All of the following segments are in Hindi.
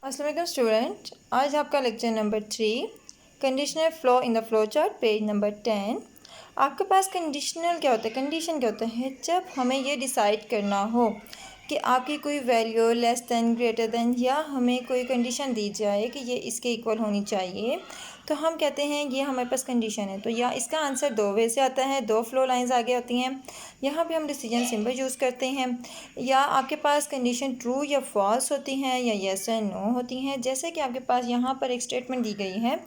अस्सलाम वालेकुम स्टूडेंट, आज आपका lecture number 3 conditional flow in the flow chart page number 10। आपके पास कंडीशनल क्या होता है, कंडीशन क्या होता है जब हमें ये डिसाइड करना हो कि आपकी कोई value less than greater than या हमें कोई कंडीशन दी जाए कि ये इसके इक्वल होनी चाहिए, तो हम कहते हैं ये हमारे पास कंडीशन है। तो या इसका आंसर दो वे से आता है, दो फ्लो लाइंस आगे होती हैं। यहाँ पे हम डिसीजन सिंबल यूज़ करते हैं। या आपके पास कंडीशन ट्रू या फॉल्स होती हैं या येस या नो होती हैं। जैसे कि आपके पास यहाँ पर एक स्टेटमेंट दी गई है,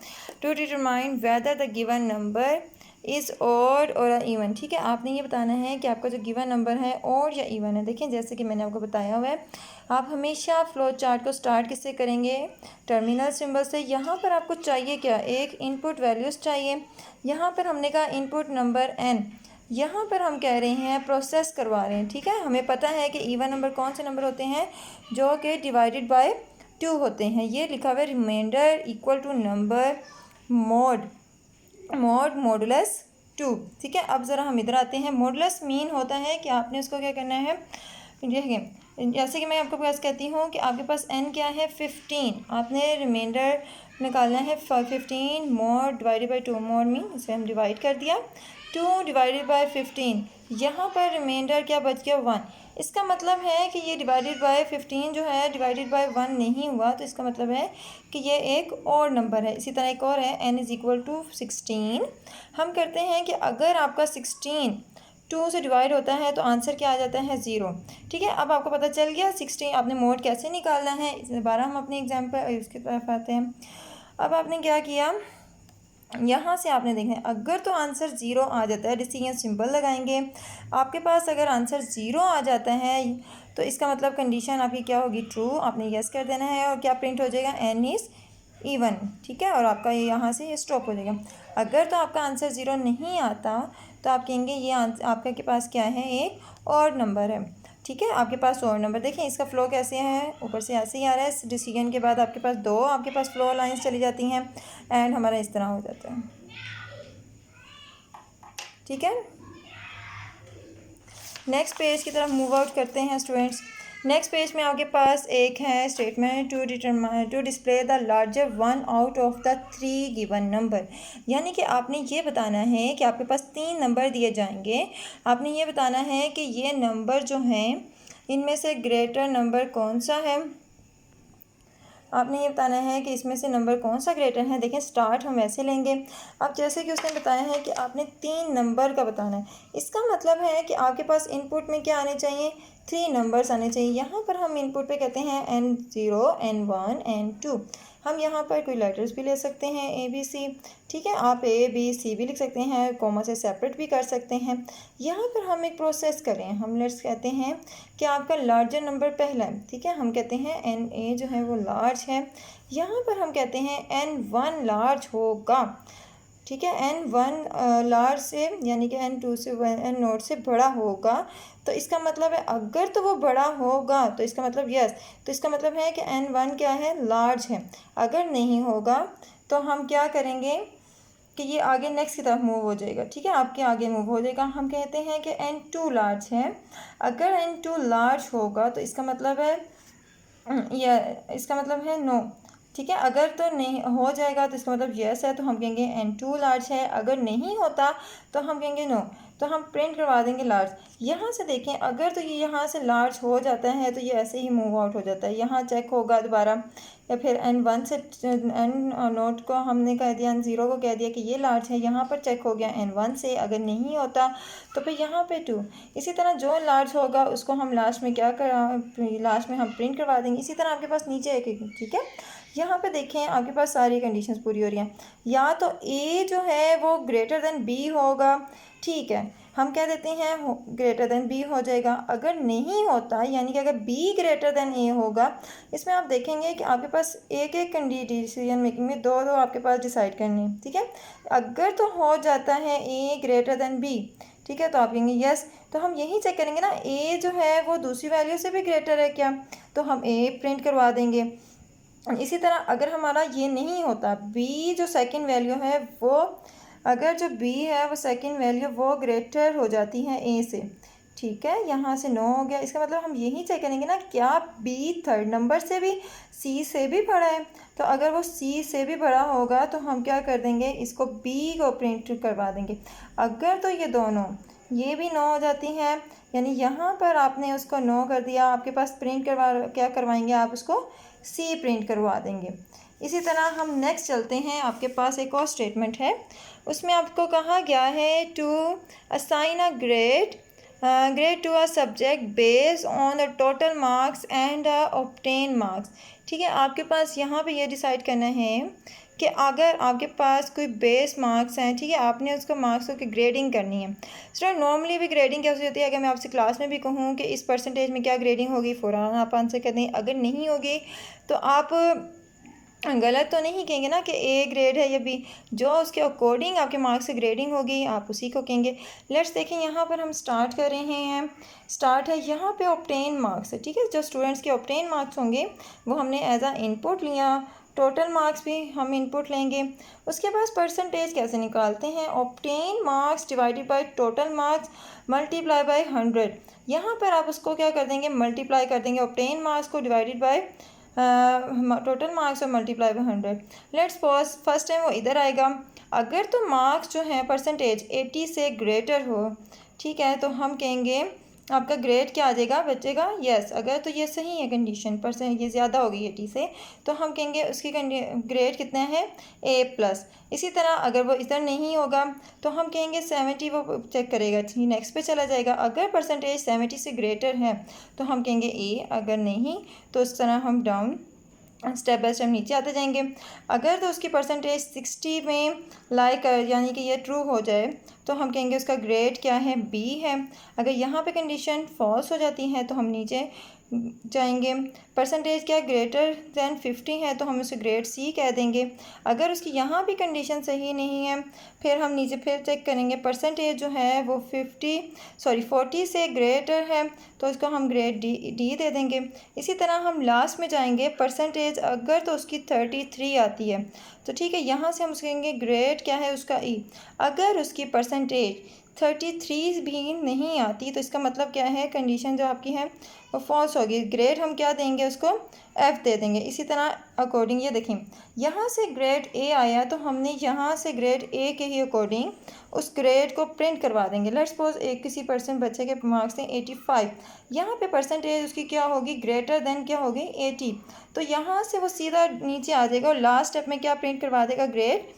to determine whether the given number is odd or even. ठीक है, आपने ये बताना है कि आपका जो गिवन नंबर है ऑड या इवन है। देखिए जैसे कि मैंने आपको बताया हुआ है, आप हमेशा फ्लो चार्ट को स्टार्ट किससे करेंगे, टर्मिनल सिंबल से। यहाँ पर आपको चाहिए क्या, एक इनपुट वैल्यूज़ चाहिए। यहाँ पर हमने कहा इनपुट नंबर n, यहाँ पर हम कह रहे हैं प्रोसेस करवा रहे हैं। ठीक है, हमें पता है कि इवन नंबर कौन से नंबर होते हैं, जो कि डिवाइडेड बाय 2 होते हैं। ये लिखा हुआ है remainder equal to number modulus 2। ठीक है, अब ज़रा हम इधर आते हैं। मॉडुलस मीन होता है कि आपने उसको क्या करना है, देखिए जैसे कि मैं आपको पास कहती हूँ कि आपके पास n क्या है 15, आपने रिमाइंडर निकालना है 15 mod divided by 2। Mod mean इसे हम डिवाइड कर दिया, 2 डिवाइडेड बाई 15। यहाँ पर रिमाइंडर क्या बच गया 1। इसका मतलब है कि ये डिवाइडेड बाय 15 जो है डिवाइडेड बाय 1 नहीं हुआ, तो इसका मतलब है कि ये एक और नंबर है। इसी तरह एक और है n इज़ इक्वल टू 16। हम करते हैं कि अगर आपका 16 2 से डिवाइड होता है तो आंसर क्या आ जाता है 0। ठीक है, अब आपको पता चल गया 16 आपने मोड कैसे निकालना है। इस दोबारा हम अपने एग्जाम्पल इसकी तरफ आते हैं। अब आपने क्या किया, यहाँ से आपने देखना है अगर तो आंसर 0 आ जाता है, डिसीजन सिंबल लगाएंगे। आपके पास अगर आंसर 0 आ जाता है तो इसका मतलब कंडीशन आपकी क्या होगी, ट्रू। आपने यस कर देना है और क्या प्रिंट हो जाएगा, n इज़ इवन। ठीक है, और आपका ये यहाँ से ये स्टॉप हो जाएगा। अगर तो आपका आंसर 0 नहीं आता तो आप कहेंगे ये आपके के पास क्या है, एक और नंबर है। ठीक है, आपके पास और नंबर देखें इसका फ्लो कैसे है, ऊपर से ऐसे ही आ रहा है। डिसीजन के बाद आपके पास दो आपके पास फ्लो लाइंस चली जाती हैं एंड हमारा इस तरह हो जाता है। ठीक है, नेक्स्ट पेज की तरफ मूव आउट करते हैं स्टूडेंट्स। नेक्स्ट पेज में आपके पास एक है statement to display the larger one out of the 3 given number. यानी कि आपने ये बताना है कि आपके पास 3 नंबर दिए जाएंगे। आपने ये बताना है कि ये नंबर जो हैं इनमें से ग्रेटर नंबर कौन सा है। आपने ये बताना है कि इसमें से नंबर कौन सा ग्रेटर है। देखें स्टार्ट हम ऐसे लेंगे। अब जैसे कि उसने बताया है कि आपने 3 नंबर का बताना है, इसका मतलब है कि आपके पास इनपुट में क्या आने चाहिए, 3 नंबर्स आने चाहिए। यहाँ पर हम इनपुट पे कहते हैं n0 n1 n2। हम यहाँ पर कोई लेटर्स भी ले सकते हैं ABC। ठीक है, आप ABC भी लिख सकते हैं, कॉमा से सेपरेट भी कर सकते हैं। यहाँ पर हम एक प्रोसेस करें, हम लेट्स कहते हैं कि आपका लार्जर नंबर पहला है। ठीक है, हम कहते हैं NA जो है वो लार्ज है। यहाँ पर हम कहते हैं N1 लार्ज होगा। ठीक है, N1 लार्ज से यानी कि N2 से N0 से बड़ा होगा। तो इसका मतलब है अगर तो वो बड़ा होगा तो इसका मतलब यस, तो इसका मतलब है कि N1 क्या है, लार्ज है। अगर नहीं होगा तो हम क्या करेंगे कि ये आगे नेक्स्ट की तरफ मूव हो जाएगा। ठीक है, आपके आगे मूव हो जाएगा। हम कहते हैं कि N2 लार्ज है। अगर N2 लार्ज होगा तो इसका मतलब है या इसका मतलब है नो। ठीक है, अगर तो नहीं हो जाएगा तो इसका मतलब यस है, तो हम कहेंगे N2 लार्ज है। अगर नहीं होता तो हम कहेंगे नो, तो हम प्रिंट करवा देंगे लार्ज। यहाँ से देखें अगर तो ये यहाँ से लार्ज हो जाता है तो ये ऐसे ही मूव आउट हो जाता है। यहाँ चेक होगा दोबारा, या फिर N1 से N0 को हमने कह दिया, N0 को कह दिया कि ये लार्ज है। यहाँ पर चेक हो गया N1 से, अगर नहीं होता तो फिर यहाँ पे 2। इसी तरह जो लार्ज होगा उसको हम लास्ट में क्या कर, लास्ट में हम प्रिंट करवा देंगे। इसी तरह आपके पास नीचे एक। ठीक है, यहाँ पे देखें आपके पास सारी कंडीशंस पूरी हो रही हैं। या तो A जो है वो ग्रेटर देन B होगा। ठीक है, हम कह देते हैं ग्रेटर देन B हो जाएगा। अगर नहीं होता यानी कि अगर B ग्रेटर देन A होगा, इसमें आप देखेंगे कि आपके पास एक एक डिसीजन मेकिंग में दो दो आपके पास डिसाइड करनी है। ठीक है, अगर तो हो जाता है A ग्रेटर देन B, ठीक है, तो आप कहेंगे यस। तो हम यही चेक करेंगे ना, A जो है वो दूसरी वैल्यू से भी ग्रेटर है क्या, तो हम A प्रिंट करवा देंगे। इसी तरह अगर हमारा ये नहीं होता, B जो सेकंड वैल्यू है वो, अगर जो B है वो सेकंड वैल्यू वो ग्रेटर हो जाती है A से, ठीक है, यहाँ से 9 हो गया। इसका मतलब हम यही चेक करेंगे ना क्या बी थर्ड नंबर से भी सी से भी बड़ा है। तो अगर वो सी से भी बड़ा होगा तो हम क्या कर देंगे, इसको बी को प्रिंट करवा देंगे। अगर तो ये दोनों ये भी 9 हो जाती हैं, यानी यहाँ पर आपने उसको 9 कर दिया, आपके पास प्रिंट करवा क्या करवाएंगे आप उसको सी प्रिंट करवा देंगे। इसी तरह हम नेक्स्ट चलते हैं, आपके पास एक और स्टेटमेंट है, उसमें आपको कहा गया है to assign a grade to a subject based on the total marks and obtain marks. ठीक है, आपके पास यहाँ पे ये डिसाइड करना है कि अगर आपके पास कोई बेस मार्क्स हैं, ठीक है, आपने उसको मार्क्स की ग्रेडिंग करनी है। स्टूडेंट नॉर्मली भी ग्रेडिंग कैसे होती है, अगर मैं आपसे क्लास में भी कहूँ कि इस परसेंटेज में क्या ग्रेडिंग होगी, फ़ौरन आप आंसर कर दें। अगर नहीं होगी तो आप गलत तो नहीं कहेंगे ना कि ए ग्रेड है या बी, जो उसके अकॉर्डिंग आपके मार्क्स की ग्रेडिंग होगी आप उसी को कहेंगे। लेट्स देखें, यहाँ पर हम स्टार्ट कर रहे हैं, स्टार्ट है यहाँ पे ऑब्टेन मार्क्स है। ठीक है, जो स्टूडेंट्स के ऑब्टेन मार्क्स होंगे वो हमने एज आ इनपुट लिया, टोटल मार्क्स भी हम इनपुट लेंगे। उसके बाद परसेंटेज कैसे निकालते हैं, obtain marks divided by total marks multiply by 100। यहाँ पर आप उसको क्या कर देंगे, मल्टीप्लाई कर देंगे ऑब्टेन मार्क्स को डिवाइडेड बाय टोटल मार्क्स और multiply by 100। Let's suppose first time वो इधर आएगा। अगर तो मार्क्स जो है परसेंटेज 80 से ग्रेटर हो, ठीक है, तो हम कहेंगे आपका ग्रेड क्या आ जाएगा, बचेगा यस। अगर तो ये सही है कंडीशन, परसेंट ये ज़्यादा होगी 80 से, तो हम कहेंगे उसकी ग्रेड कितना है ए प्लस। इसी तरह अगर वो इधर नहीं होगा तो हम कहेंगे 70 वो चेक करेगा, ठीक, नेक्स्ट पे चला जाएगा। अगर परसेंटेज 70 से ग्रेटर है तो हम कहेंगे ए, अगर नहीं तो इस तरह हम डाउन स्टेप बाय स्टेप नीचे आते जाएंगे। अगर तो उसकी परसेंटेज 60 में लाइक यानी कि ये ट्रू हो जाए तो हम कहेंगे उसका ग्रेड क्या है, बी है। अगर यहाँ पे कंडीशन फॉल्स हो जाती है तो हम नीचे जाएंगे। परसेंटेज क्या ग्रेटर दैन 50 है तो हम उसे ग्रेड सी कह देंगे। अगर उसकी यहाँ भी कंडीशन सही नहीं है फिर हम नीचे फिर चेक करेंगे, परसेंटेज जो है वो 40 से ग्रेटर है तो इसको हम ग्रेड डी दे देंगे। इसी तरह हम लास्ट में जाएंगे, परसेंटेज अगर तो उसकी 33 आती है तो ठीक है, यहाँ से हम कहेंगे ग्रेड क्या है उसका ई। अगर उसकी परसेंटेज 33 भी नहीं आती तो इसका मतलब क्या है, कंडीशन जो आपकी है वो फॉल्स होगी। ग्रेड हम क्या देंगे उसको, एफ़ दे देंगे। इसी तरह अकॉर्डिंग ये देखें, यहाँ से ग्रेड ए आया तो हमने यहाँ से ग्रेड ए के ही अकॉर्डिंग उस ग्रेड को प्रिंट करवा देंगे। लेट्स सपोज एक किसी परसेंट बच्चे के मार्क्स हैं 85, यहाँ पे परसेंटेज उसकी क्या होगी, ग्रेटर देन क्या होगी 80, तो यहाँ से वो सीधा नीचे आ जाएगा और लास्ट स्टेप में क्या प्रिंट करवा देगा, ग्रेड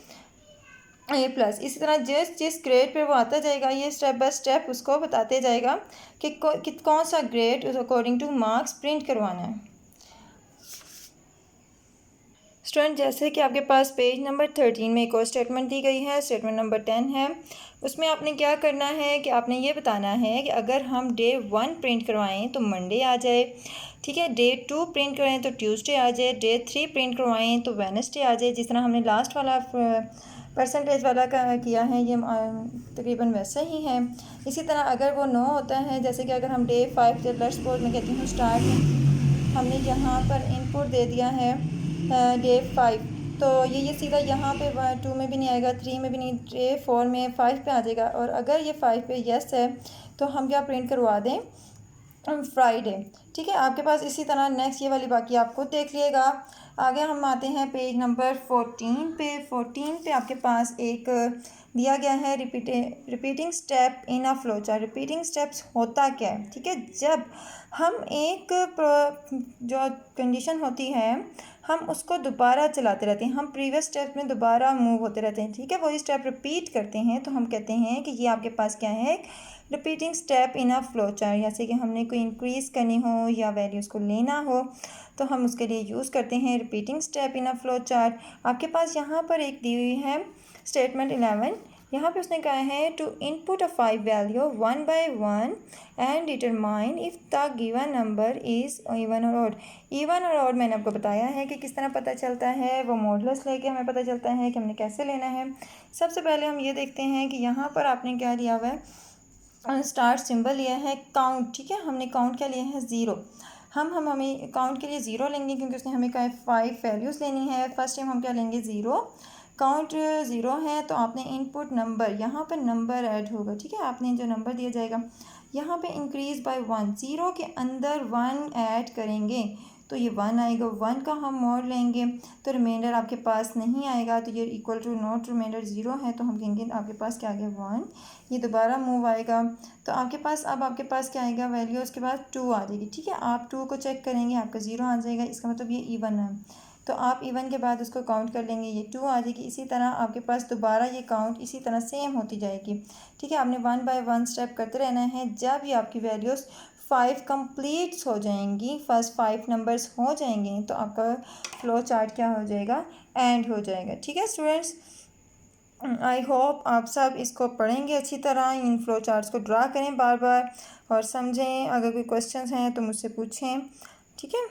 ए प्लस। इसी तरह जिस ग्रेड पे वो आता जाएगा ये स्टेप बाय स्टेप उसको बताते जाएगा कि कौन सा ग्रेड उस अकॉर्डिंग टू मार्क्स प्रिंट करवाना है। स्टूडेंट जैसे कि आपके पास पेज नंबर 13 में एक और स्टेटमेंट दी गई है, स्टेटमेंट नंबर 10 है। उसमें आपने क्या करना है कि आपने ये बताना है कि अगर हम डे 1 प्रिंट करवाएं तो मंडे आ जाए, ठीक है, डे 2 प्रिंट करवाएं तो ट्यूसडे आ जाए, डे 3 प्रिंट करवाएं तो वेडनेसडे आ जाए। जिस तरह हमने लास्ट वाला परसेंटेज वाला का किया है ये तकरीबन वैसा ही है। इसी तरह अगर वो 9 होता है, जैसे कि अगर हम डे 5 लेट्स सपोज मैं कहती हूँ स्टार्ट, हमने यहाँ पर इनपुट दे दिया है डे 5, तो ये सीधा यहाँ पे 2 में भी नहीं आएगा, 3 में भी नहीं, डे 4 में 5 पे आ जाएगा। और अगर ये 5 पे यस है तो हम क्या प्रिंट करवा दें, फ्राइडे। ठीक है, आपके पास इसी तरह नेक्स्ट ये वाली बाकी आप खुद देख लिएगा। आगे हम आते हैं पेज नंबर 14 पे। 14 पे आपके पास एक दिया गया है repeating step in a flow chart. Repeating steps होता क्या है, ठीक है, जब हम एक जो कंडीशन होती है हम उसको दोबारा चलाते रहते हैं, हम प्रीवियस स्टेप में दोबारा मूव होते रहते हैं, ठीक है, वही स्टेप रिपीट करते हैं तो हम कहते हैं कि ये आपके पास क्या है, repeating step in a flow chart. जैसे कि हमने कोई इंक्रीज़ करनी हो या वैल्यूज़ को लेना हो तो हम उसके लिए यूज़ करते हैं repeating step in a flow chart. आपके पास यहाँ पर एक दी हुई है स्टेटमेंट 11, यहाँ पे उसने कहा है to input a 5 value 1 by 1 and determine if the given number is even और ऑड। इवन और ऑड मैंने आपको बताया है कि किस तरह पता चलता है, वो मॉडुलस लेके हमें पता चलता है कि हमने कैसे लेना है। सबसे पहले हम ये देखते हैं कि यहाँ पर आपने क्या लिया हुआ है, स्टार्ट सिंबल लिया है काउंट, ठीक है, हमने काउंट क्या लिया है 0। हमें काउंट के लिए 0 लेंगे क्योंकि उसने हमें कहा है 5 वैल्यूज़ लेनी है। फर्स्ट टाइम हम क्या लेंगे 0, काउंट 0 है तो आपने इनपुट नंबर, यहाँ पर नंबर ऐड होगा, ठीक है, आपने जो नंबर दिया जाएगा यहाँ पे इंक्रीज़ बाय 1, 0 के अंदर 1 ऐड करेंगे तो ये 1 आएगा, 1 का हम मोड लेंगे तो रिमाइंडर आपके पास नहीं आएगा, तो ये इक्वल टू नॉट रिमाइंडर 0 है, तो हम कहेंगे आपके पास क्या आ गया 1। ये दोबारा मूव आएगा तो आपके पास अब आपके पास क्या आएगा वैल्यू, उसके बाद 2 आ जाएगी। ठीक है, आप 2 को चेक करेंगे, आपका 0 आ जाएगा, इसका मतलब ये इवन है, तो आप इवन के बाद उसको काउंट कर लेंगे, ये 2 आ जाएगी। इसी तरह आपके पास दोबारा ये काउंट इसी तरह सेम होती जाएगी। ठीक है, आपने 1 बाय 1 स्टेप करते रहना है। जब ये आपकी वैल्यूज़ 5 कंप्लीट्स हो जाएंगी, फर्स्ट 5 नंबर्स हो जाएंगे, तो आपका फ्लो चार्ट क्या हो जाएगा, एंड हो जाएगा। ठीक है स्टूडेंट्स, आई होप आप सब इसको पढ़ेंगे अच्छी तरह, इन फ्लो चार्ट्स को ड्रा करें बार बार और समझें। अगर कोई क्वेश्चंस हैं तो मुझसे पूछें। ठीक है।